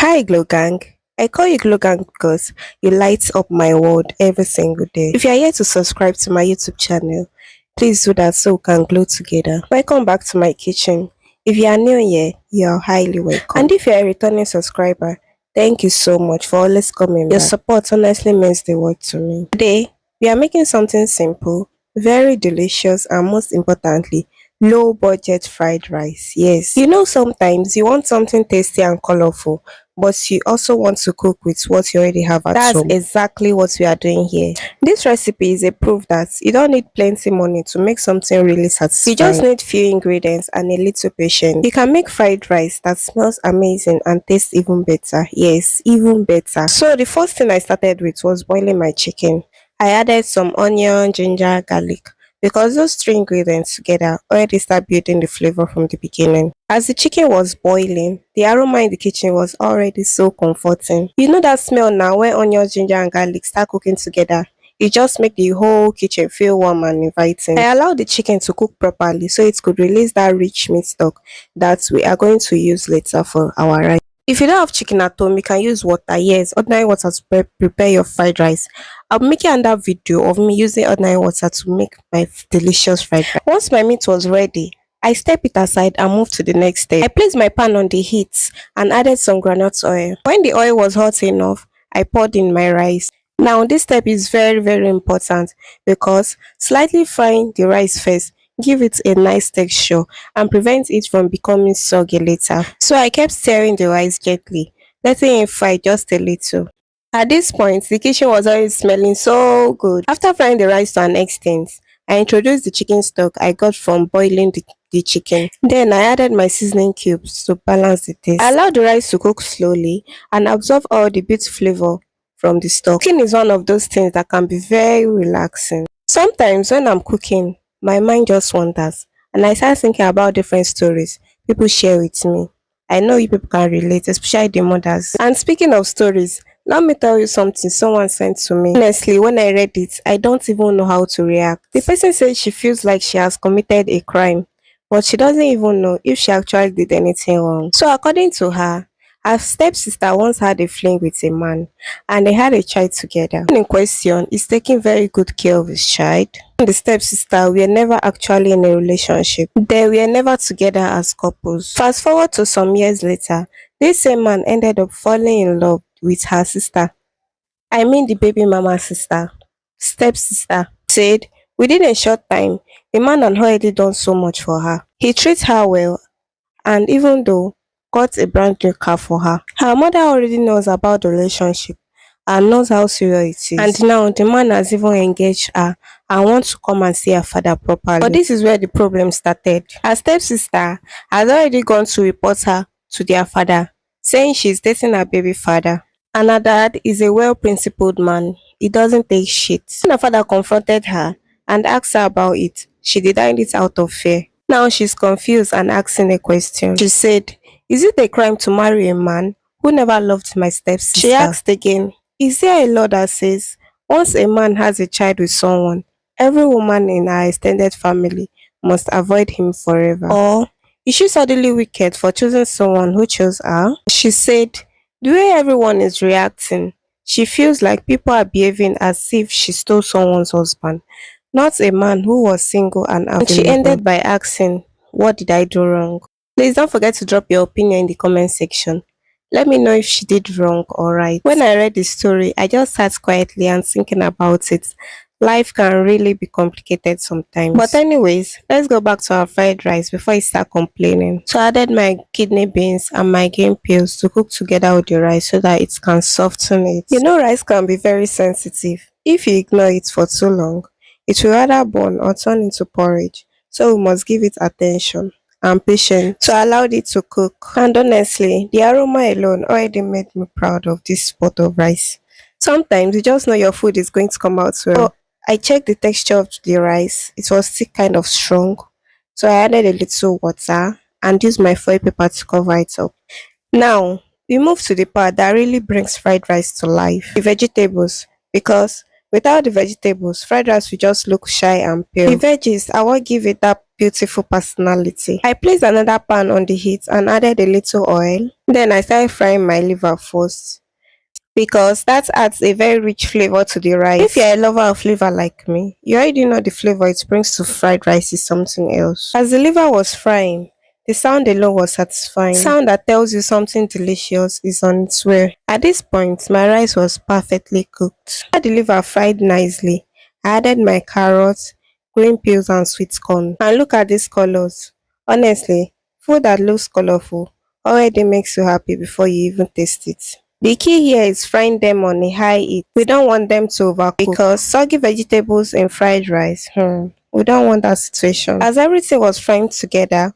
Hi, Glow Gang. I call you Glow Gang because you light up my world every single day. If you are here to subscribe to my YouTube channel, please do that so we can glow together. Welcome back to my kitchen. If you are new here, you are highly welcome. And if you are a returning subscriber, thank you so much for always coming back. Your support honestly means the world to me. Today, we are making something simple, very delicious, and most importantly, low budget fried rice. Yes, sometimes you want something tasty and colorful, but you also want to cook with what you already have at home. That's exactly what we are doing here. This recipe is a proof that you don't need plenty money to make something really satisfying. You just need few ingredients and a little patience. You can make fried rice that smells amazing and tastes even better. Yes, even better. So the first thing I started with was boiling my chicken. I added some onion, ginger, garlic because those three ingredients together already start building the flavor from the beginning. As the chicken was boiling, the aroma in the kitchen was already so comforting. You know that smell now when onion, ginger and garlic start cooking together? It just makes the whole kitchen feel warm and inviting. I allowed the chicken to cook properly so it could release that rich meat stock that we are going to use later for our rice. If you don't have chicken at home, you can use water. Yes, ordinary water to prepare your fried rice. I'll be making another video of me using ordinary water to make my delicious fried rice. Once my meat was ready, I step it aside and move to the next step. I placed my pan on the heat and added some groundnut oil. When the oil was hot enough, I poured in my rice. Now this step is very important because slightly frying the rice first give it a nice texture and prevent it from becoming soggy later. So I kept stirring the rice gently, letting it fry just a little. At this point, the kitchen was already smelling so good. After frying the rice to an extent, I introduced the chicken stock I got from boiling the chicken. Then I added my seasoning cubes to balance the taste. I allowed the rice to cook slowly and absorb all the bit flavor from the stock. Cooking is one of those things that can be very relaxing. Sometimes when I'm cooking, my mind just wanders and I start thinking about different stories people share with me. I know you people can relate, especially the mothers. And speaking of stories, let me tell you something someone sent to me. Honestly, when I read it, I don't even know how to react. The person said she feels like she has committed a crime, but she doesn't even know if she actually did anything wrong. So according to her stepsister once had a fling with a man and they had a child together. The man in question is taking very good care of his child. The stepsister were never actually in a relationship. They were never together as couples. Fast forward to some years later, this same man ended up falling in love with her sister. I mean the baby mama's sister. Stepsister said within a short time, the man had already done so much for her. He treats her well and even though got a brand new car for her. Her mother already knows about the relationship and knows how serious it is. And now the man has even engaged her and wants to come and see her father properly. But this is where the problem started. Her stepsister has already gone to report her to their father, saying she's dating her baby father. And her dad is a well-principled man. He doesn't take shit. When her father confronted her and asked her about it, she denied it out of fear. Now she's confused and asking a question. She said, is it a crime to marry a man who never loved my stepsister? She asked again, is there a law that says once a man has a child with someone, every woman in our extended family must avoid him forever? Or is she suddenly wicked for choosing someone who chose her? She said, the way everyone is reacting, she feels like people are behaving as if she stole someone's husband, not a man who was single and available. And she ended by asking, what did I do wrong? Please don't forget to drop your opinion in the comment section. Let me know if she did wrong or right. When I read the story, I just sat quietly and thinking about it. Life can really be complicated sometimes. But anyways, let's go back to our fried rice before I start complaining. So I added my kidney beans and my green peas to cook together with the rice so that it can soften it. You know rice can be very sensitive. If you ignore it for too long, it will either burn or turn into porridge. So we must give it attention and patience to allow it to cook. And honestly, the aroma alone already made me proud of this pot of rice. Sometimes you just know your food is going to come out well. So I checked the texture of the rice. It was still kind of strong. So I added a little water and used my foil paper to cover it up. Now, we move to the part that really brings fried rice to life. The vegetables. Because without the vegetables, fried rice will just look shy and pale. The veggies are what give it that beautiful personality. I placed another pan on the heat and added a little oil. Then I started frying my liver first because that adds a very rich flavor to the rice. If you're a lover of liver like me, you already know the flavor it brings to fried rice is something else. As the liver was frying, the sound alone was satisfying. Sound that tells you something delicious is on its way. At this point, my rice was perfectly cooked. After the liver fried nicely, I added my carrots, green peas and sweet corn. And look at these colors. Honestly, food that looks colorful already makes you happy before you even taste it. The key here is frying them on a high heat. We don't want them to overcook because soggy vegetables in fried rice. We don't want that situation. As everything was frying together,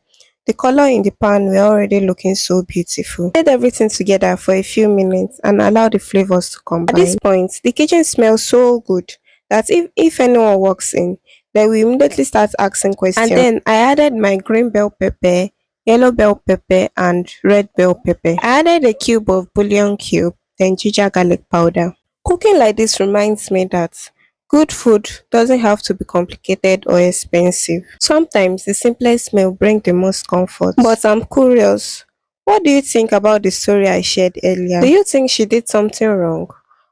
the color in the pan were already looking so beautiful. Add everything together for a few minutes and allow the flavors to combine. At this point, the kitchen smells so good that if anyone walks in, they will immediately start asking questions. And then I added my green bell pepper, yellow bell pepper and red bell pepper. I added a cube of bouillon cube, then ginger garlic powder. Cooking like this reminds me that good food doesn't have to be complicated or expensive. Sometimes the simplest meal brings the most comfort. But I'm curious, what do you think about the story I shared earlier? Do you think she did something wrong?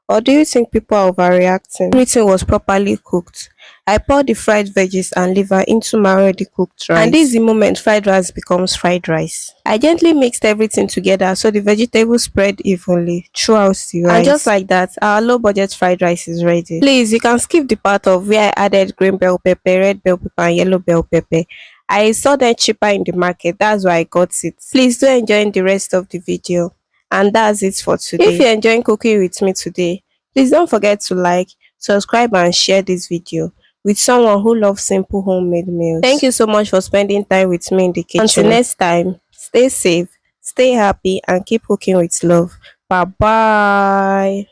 Or do you think people are overreacting? Everything was properly cooked. I poured the fried veggies and liver into my already cooked rice. And this is the moment fried rice becomes fried rice. I gently mixed everything together so the vegetables spread evenly throughout the rice. And just like that, our low budget fried rice is ready. Please, you can skip the part of where I added green bell pepper, red bell pepper and yellow bell pepper. I saw them cheaper in the market. That's why I got it. Please do enjoy the rest of the video. And that's it for today. If you're enjoying cooking with me today, please don't forget to like, subscribe and share this video with someone who loves simple homemade meals. Thank you so much for spending time with me in the kitchen. Until next time, stay safe, stay happy and keep cooking with love. Bye bye.